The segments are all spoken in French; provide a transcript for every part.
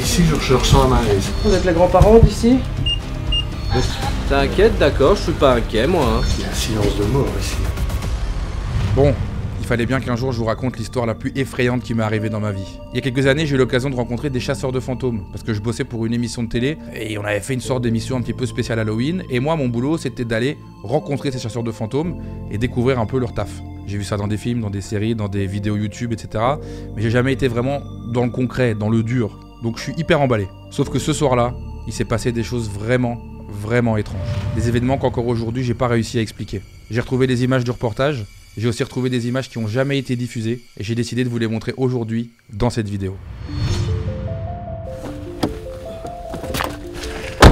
Ici, je ressens un malaise. Vous êtes les grands-parents d'ici? T'inquiète, d'accord, je suis pas inquiet, moi. Hein. Il y a un silence de mort ici. Bon, il fallait bien qu'un jour je vous raconte l'histoire la plus effrayante qui m'est arrivée dans ma vie. Il y a quelques années, j'ai eu l'occasion de rencontrer des chasseurs de fantômes, parce que je bossais pour une émission de télé, et on avait fait une sorte d'émission un petit peu spéciale Halloween, et moi, mon boulot, c'était d'aller rencontrer ces chasseurs de fantômes et découvrir un peu leur taf. J'ai vu ça dans des films, dans des séries, dans des vidéos YouTube, etc. Mais j'ai jamais été vraiment dans le concret, dans le dur. Donc je suis hyper emballé. Sauf que ce soir-là, il s'est passé des choses vraiment étranges. Des événements qu'encore aujourd'hui, j'ai pas réussi à expliquer. J'ai retrouvé des images du reportage, j'ai aussi retrouvé des images qui ont jamais été diffusées, et j'ai décidé de vous les montrer aujourd'hui dans cette vidéo.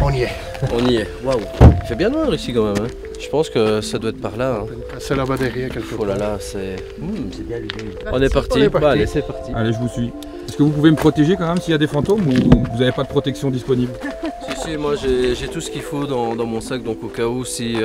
On y est. On y est, waouh. Il fait bien noir ici quand même. Hein. Je pense que ça doit être par là. Hein. C'est là-bas derrière quelque Oh part. là là, c'est bien lumineux. On est parti. Bah, allez, c'est parti. Allez, je vous suis. Est-ce que vous pouvez me protéger quand même s'il y a des fantômes, ou vous n'avez pas de protection disponible? Si, moi j'ai tout ce qu'il faut dans mon sac, donc au cas où si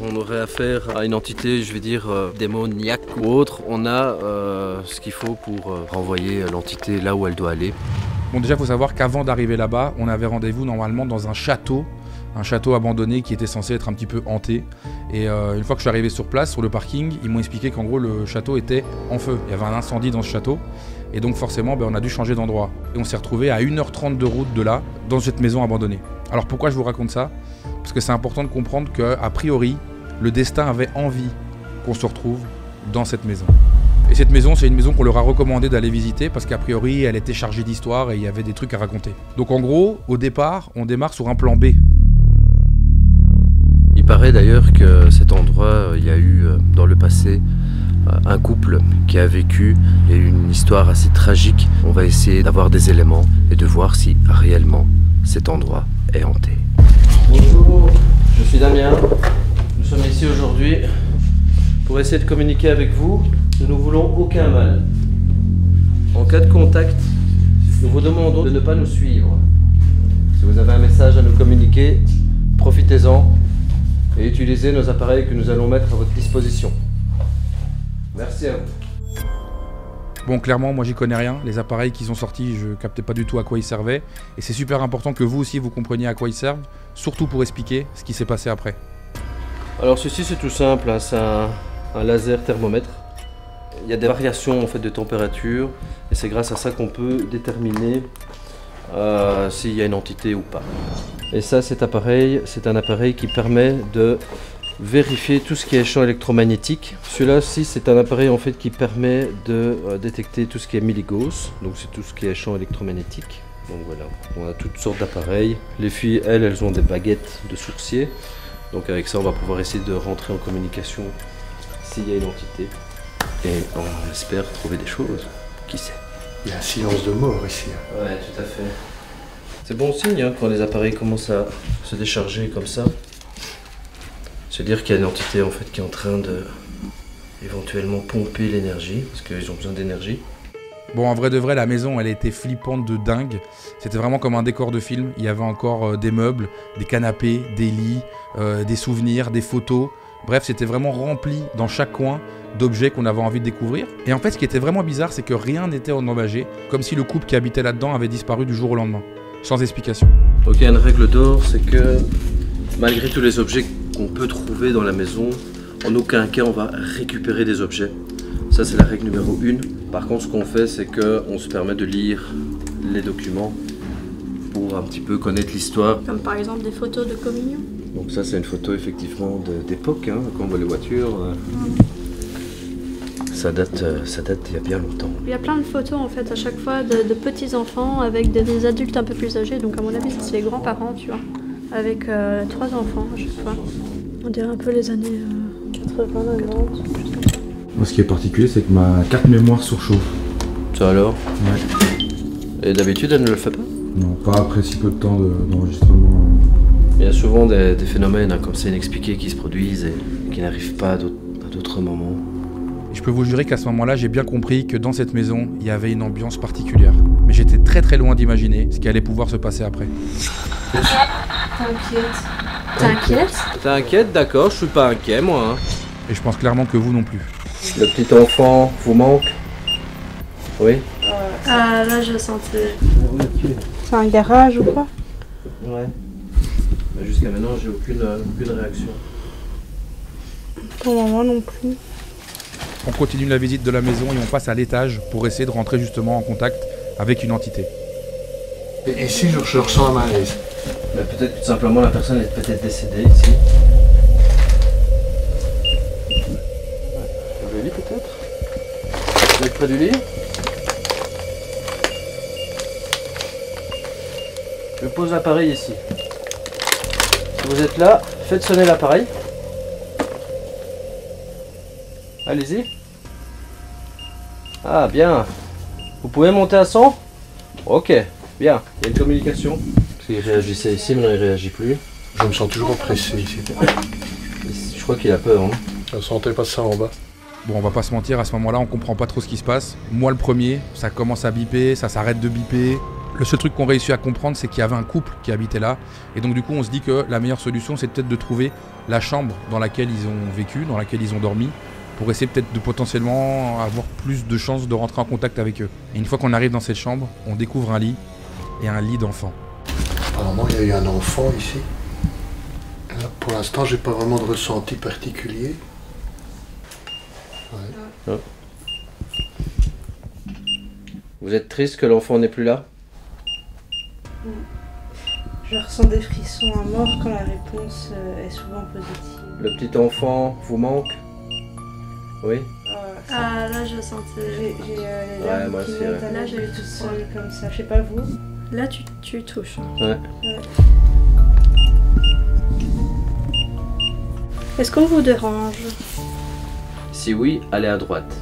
on aurait affaire à une entité, je vais dire démoniaque ou autre, on a ce qu'il faut pour renvoyer l'entité là où elle doit aller. Bon, déjà, il faut savoir qu'avant d'arriver là-bas, on avait rendez-vous normalement dans un château abandonné qui était censé être un petit peu hanté. Et une fois que je suis arrivé sur place, sur le parking, ils m'ont expliqué qu'en gros le château était en feu. Il y avait un incendie dans ce château. Et donc forcément, on a dû changer d'endroit. Et on s'est retrouvé à 1h30 de route de là, dans cette maison abandonnée. Alors pourquoi je vous raconte ça? Parce que c'est important de comprendre qu'a priori, le destin avait envie qu'on se retrouve dans cette maison. Et cette maison, c'est une maison qu'on leur a recommandé d'aller visiter parce qu'a priori, elle était chargée d'histoire et il y avait des trucs à raconter. Donc en gros, au départ, on démarre sur un plan B. Il paraît d'ailleurs que cet endroit, il y a eu dans le passé un couple qui a vécu, il y a eu une histoire assez tragique. On va essayer d'avoir des éléments et de voir si réellement cet endroit est hanté. Bonjour, je suis Damien. Nous sommes ici aujourd'hui pour essayer de communiquer avec vous. Nous ne voulons aucun mal. En cas de contact, nous vous demandons de ne pas nous suivre. Si vous avez un message à nous communiquer, profitez-en et utilisez nos appareils que nous allons mettre à votre disposition. Merci à vous. Bon, clairement, moi j'y connais rien. Les appareils qu'ils ont sortis, je captais pas du tout à quoi ils servaient. Et c'est super important que vous aussi vous compreniez à quoi ils servent, surtout pour expliquer ce qui s'est passé après. Alors ceci c'est tout simple, hein, c'est un laser thermomètre. Il y a des variations en fait de température et c'est grâce à ça qu'on peut déterminer s'il y a une entité ou pas. Et ça, cet appareil, c'est un appareil qui permet de vérifier tout ce qui est champ électromagnétique. Celui-là-ci, c'est un appareil en fait qui permet de détecter tout ce qui est milligauss, donc c'est tout ce qui est champ électromagnétique. Donc voilà, on a toutes sortes d'appareils. Les filles, elles ont des baguettes de sourcier. Donc avec ça, on va pouvoir essayer de rentrer en communication s'il y a une entité. Et on espère trouver des choses. Qui sait? Il y a un silence de mort ici. Ouais, tout à fait. C'est bon signe hein, quand les appareils commencent à se décharger comme ça. Se dire qu'il y a une entité en fait qui est en train de éventuellement pomper l'énergie, parce qu'ils ont besoin d'énergie. Bon, en vrai de vrai, la maison, elle était flippante de dingue. C'était vraiment comme un décor de film. Il y avait encore des meubles, des canapés, des lits, des souvenirs, des photos. Bref, c'était vraiment rempli dans chaque coin d'objets qu'on avait envie de découvrir. Et en fait, ce qui était vraiment bizarre, c'est que rien n'était endommagé, comme si le couple qui habitait là-dedans avait disparu du jour au lendemain, sans explication. Donc il y a une règle d'or, c'est que malgré tous les objets qu'on peut trouver dans la maison, en aucun cas on va récupérer des objets. Ça c'est la règle numéro 1. Par contre ce qu'on fait c'est qu'on se permet de lire les documents pour un petit peu connaître l'histoire. Comme par exemple des photos de communion. Donc ça c'est une photo effectivement d'époque, hein, quand on voit les voitures. Ça date d'il y a bien longtemps. Il y a plein de photos en fait à chaque fois de petits enfants avec des adultes un peu plus âgés. Donc à mon avis c'est les grands-parents tu vois. Avec 3 enfants à chaque fois. On dirait un peu les années 80, 90. Moi, ce qui est particulier, c'est que ma carte mémoire surchauffe. Ça alors? Ouais. Et d'habitude, elle ne le fait pas? Non, pas après si peu de temps d'enregistrement. Il y a souvent des phénomènes hein, comme ça inexpliqués qui se produisent et qui n'arrivent pas à d'autres moments. Et je peux vous jurer qu'à ce moment-là, j'ai bien compris que dans cette maison, il y avait une ambiance particulière. Mais j'étais très loin d'imaginer ce qui allait pouvoir se passer après. T'inquiète? T'inquiète, d'accord, je suis pas inquiet moi. Hein. Et je pense clairement que vous non plus. Le petit enfant vous manque? Oui? Ah là je sentais. C'est un garage ou quoi? Ouais. Mais jusqu'à maintenant, j'ai aucune réaction. Pour le moment non plus. On continue la visite de la maison et on passe à l'étage pour essayer de rentrer justement en contact avec une entité. Et ici, je ressens un malaise. Mais peut-être que tout simplement la personne est peut-être décédée ici. Le lit peut-être? Vous êtes près du lit? Je pose l'appareil ici. Si vous êtes là, faites sonner l'appareil. Allez-y. Ah bien. Vous pouvez monter à 100? Ok, bien. Il y a une communication. Il réagissait ici, maintenant il réagit plus. Je me sens toujours oppressé ici. Je crois qu'il a peur. Hein. Je ne sentais pas ça en bas. Bon, on va pas se mentir, à ce moment-là, on comprend pas trop ce qui se passe. Moi, le premier, ça commence à biper, ça s'arrête de biper. Le seul truc qu'on réussit à comprendre, c'est qu'il y avait un couple qui habitait là. Et donc, du coup, on se dit que la meilleure solution, c'est peut-être de trouver la chambre dans laquelle ils ont vécu, dans laquelle ils ont dormi, pour essayer peut-être de potentiellement avoir plus de chances de rentrer en contact avec eux. Et une fois qu'on arrive dans cette chambre, on découvre un lit, et un lit d'enfant. Apparemment, il y a eu un enfant ici. Là, pour l'instant, j'ai pas vraiment de ressenti particulier. Ouais. Oh. Vous êtes triste que l'enfant n'est plus là? Je ressens des frissons à mort quand la réponse est souvent positive. Le petit enfant vous manque? Oui? Ah, là, je sentais. J'ai les larmes moi qui aussi, montent ouais. à Là, la j'ai eu tout tout seul comme ça. Je sais pas vous. Là, tu touches. Ouais. Est-ce qu'on vous dérange? Si oui, allez à droite.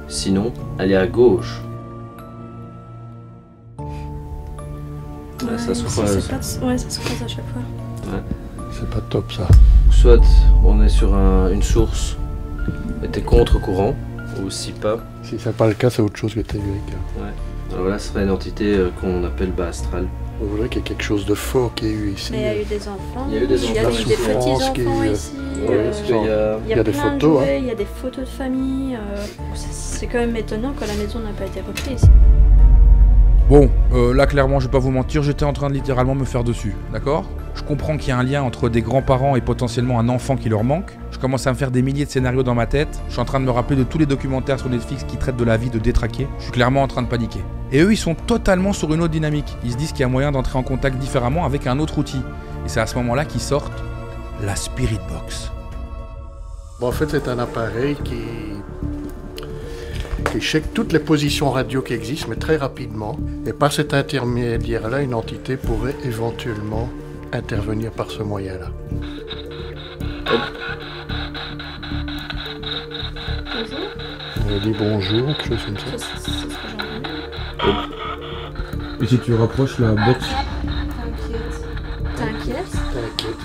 Sinon, allez à gauche. Ouais, ça se croise. Ouais, ça se croise à chaque fois. C'est pas top ça. Soit on est sur une source et t'es contre-courant, ou si pas. Si c'est pas le cas, c'est autre chose que tu as vu avec. Alors là, ce serait une entité qu'on appelle bas astral. Vous voulez qu'il y ait quelque chose de fort qui ait eu ici. Mais il y a eu des enfants. Il y a eu des Il y a enfants. eu des souffrance qui est petits-enfants eu, ici. Ouais, parce qu'il y a... Il y a des plein de photos, jouets, il y a des photos de famille. C'est quand même étonnant que la maison n'a pas été reprise. Bon, là clairement, je vais pas vous mentir, j'étais en train de littéralement me faire dessus, d'accord? Je comprends qu'il y a un lien entre des grands-parents et potentiellement un enfant qui leur manque. Je commence à me faire des milliers de scénarios dans ma tête. Je suis en train de me rappeler de tous les documentaires sur Netflix qui traitent de la vie de détraqués. Je suis clairement en train de paniquer. Et eux, ils sont totalement sur une autre dynamique. Ils se disent qu'il y a moyen d'entrer en contact différemment avec un autre outil. Et c'est à ce moment-là qu'ils sortent la Spirit Box. Bon, en fait, c'est un appareil qui check toutes les positions radio qui existent, mais très rapidement. Et par cet intermédiaire-là, une entité pourrait éventuellement intervenir par ce moyen-là. Bonjour. On dit bonjour, quelque chose comme ça. C'est ce que j'ai entendu. Et si tu rapproches la box? T'inquiète.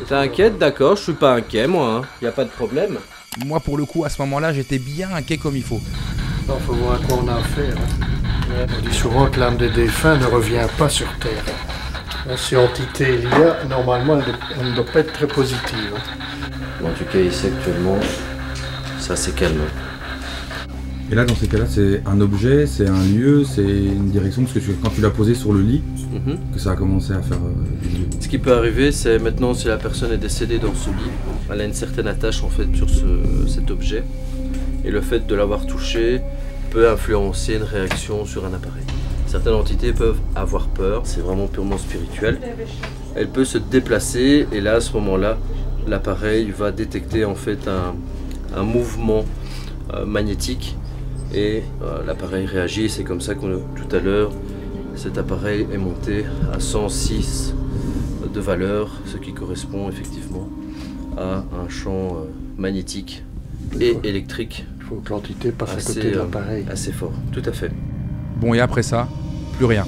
T'inquiète, d'accord, je suis pas inquiet, moi. Y a pas de problème. Moi, pour le coup, à ce moment-là, j'étais bien inquiet comme il faut. Il faut voir à quoi on a affaire. Hein. On dit souvent que l'âme des défunts ne revient pas sur Terre. Hein, si entité il y a, normalement, elle ne doit pas être très positive. Hein. En tout cas, ici actuellement, ça c'est calme. Et là, dans ces cas-là, c'est un objet, c'est un lieu, c'est une direction, parce que quand tu l'as posé sur le lit, que ça a commencé à faire des bruits. Ce qui peut arriver, c'est maintenant si la personne est décédée dans ce lit, elle a une certaine attache en fait sur cet objet. Et le fait de l'avoir touché peut influencer une réaction sur un appareil. Certaines entités peuvent avoir peur, c'est vraiment purement spirituel. Elle peut se déplacer et là, à ce moment-là, l'appareil va détecter en fait un mouvement magnétique et l'appareil réagit. C'est comme ça que tout à l'heure, cet appareil est monté à 106 de valeur, ce qui correspond effectivement à un champ magnétique et électrique. Il faut que l'entité passe à côté de l'appareil. Assez fort, tout à fait. Bon, et après ça, plus rien.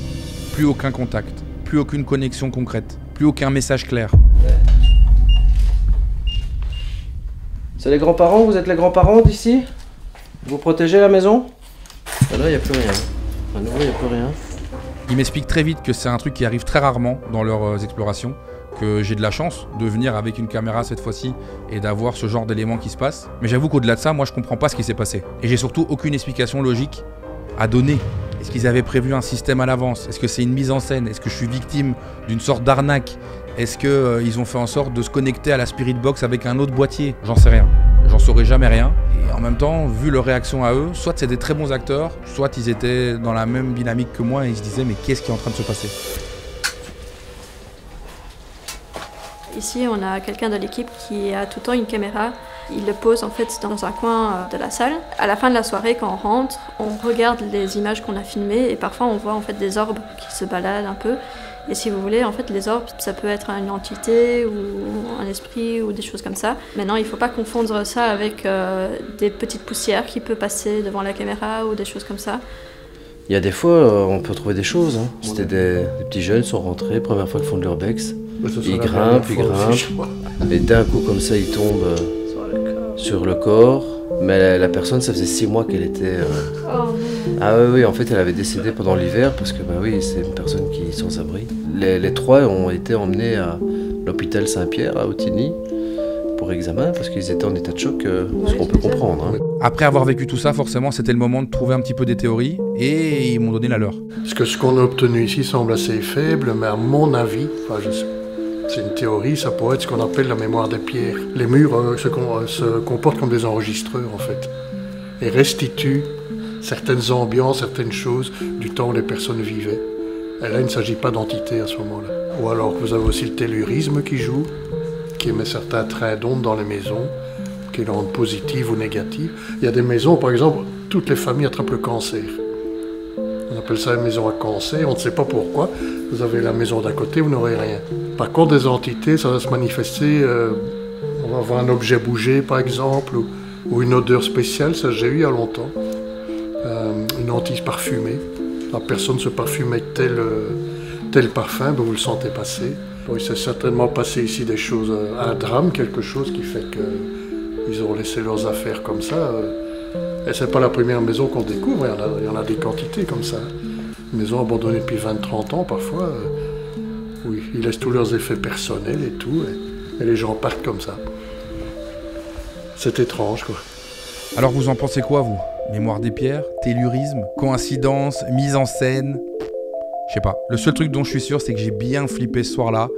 Plus aucun contact, plus aucune connexion concrète, plus aucun message clair. C'est les grands-parents? Vous êtes les grands-parents d'ici? Vous protégez la maison? Ah là, il n'y a plus rien. À nouveau, il n'y a plus rien. Ils m'expliquent très vite que c'est un truc qui arrive très rarement dans leurs explorations, que j'ai de la chance de venir avec une caméra cette fois-ci et d'avoir ce genre d'éléments qui se passent. Mais j'avoue qu'au-delà de ça, moi je comprends pas ce qui s'est passé. Et j'ai surtout aucune explication logique à donner. Est-ce qu'ils avaient prévu un système à l'avance? Est-ce que c'est une mise en scène? Est-ce que je suis victime d'une sorte d'arnaque? Est-ce qu'ils ont fait en sorte de se connecter à la Spirit Box avec un autre boîtier? J'en sais rien. J'en saurai jamais rien. Et en même temps, vu leur réaction à eux, soit c'est des très bons acteurs, soit ils étaient dans la même dynamique que moi et ils se disaient mais qu'est-ce qui est en train de se passer? Ici, on a quelqu'un de l'équipe qui a tout le temps une caméra. Il le pose en fait dans un coin de la salle. À la fin de la soirée, quand on rentre, on regarde les images qu'on a filmées et parfois on voit en fait des orbes qui se baladent un peu. Et si vous voulez, en fait, les orbes, ça peut être une entité ou un esprit ou des choses comme ça. Maintenant, il ne faut pas confondre ça avec des petites poussières qui peuvent passer devant la caméra ou des choses comme ça. Il y a des fois, on peut trouver des choses. Hein. C'était des petits jeunes sont rentrés, première fois qu'ils font de l'urbex. Ils grimpent, et d'un coup, comme ça, ils tombent sur le corps. Mais la personne, ça faisait 6 mois qu'elle était... Ah oui, en fait, elle avait décédé pendant l'hiver parce que bah oui, c'est une personne qui est sans abri. Les 3 ont été emmenés à l'hôpital Saint-Pierre à Otigny pour examen parce qu'ils étaient en état de choc, ce qu'on peut comprendre. Hein. Après avoir vécu tout ça, forcément, c'était le moment de trouver un petit peu des théories et ils m'ont donné la leur. Parce que ce qu'on a obtenu ici semble assez faible, mais à mon avis, enfin je sais, c'est une théorie, ça pourrait être ce qu'on appelle la mémoire des pierres. Les murs se comportent comme des enregistreurs en fait et restituent certaines ambiances, certaines choses du temps où les personnes vivaient. Et là, il ne s'agit pas d'entité à ce moment-là. Ou alors, vous avez aussi le tellurisme qui joue, qui émet certains trains d'ondes dans les maisons, qui les rendent positives ou négatives. Il y a des maisons, par exemple, toutes les familles attrapent le cancer. On appelle ça une maison à cancer, on ne sait pas pourquoi. Vous avez la maison d'à côté, vous n'aurez rien. Par contre, des entités, ça va se manifester, on va voir un objet bouger, par exemple, ou une odeur spéciale, ça j'ai eu il y a longtemps. Une hantise parfumée. La personne se parfume avec tel parfum, ben vous le sentez passer. Bon, il s'est certainement passé ici des choses, un drame, quelque chose qui fait qu'ils ont laissé leurs affaires comme ça. Et c'est pas la première maison qu'on découvre, il y en a des quantités comme ça. Une maison abandonnée depuis 20-30 ans parfois. Oui, ils laissent tous leurs effets personnels et tout, et les gens partent comme ça. C'est étrange, quoi. Alors vous en pensez quoi, vous? Mémoire des pierres, tellurisme, coïncidence, mise en scène? Je sais pas. Le seul truc dont je suis sûr, c'est que j'ai bien flippé ce soir-là,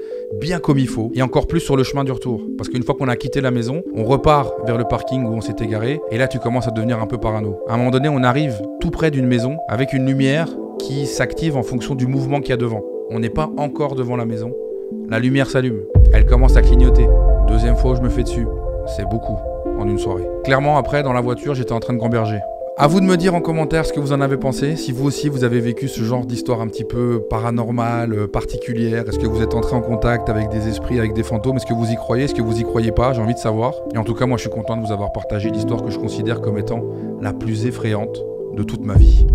bien comme il faut, et encore plus sur le chemin du retour. Parce qu'une fois qu'on a quitté la maison, on repart vers le parking où on s'est égaré, et là tu commences à devenir un peu parano. À un moment donné, on arrive tout près d'une maison, avec une lumière qui s'active en fonction du mouvement qu'il y a devant. On n'est pas encore devant la maison. La lumière s'allume, elle commence à clignoter. Deuxième fois où je me fais dessus. C'est beaucoup en une soirée. Clairement, après, dans la voiture, j'étais en train de gamberger. À vous de me dire en commentaire ce que vous en avez pensé, si vous aussi vous avez vécu ce genre d'histoire un petit peu paranormale, particulière. Est-ce que vous êtes entré en contact avec des esprits, avec des fantômes? Est-ce que vous y croyez? Est-ce que vous y croyez pas? J'ai envie de savoir. Et en tout cas, moi je suis content de vous avoir partagé l'histoire que je considère comme étant la plus effrayante de toute ma vie.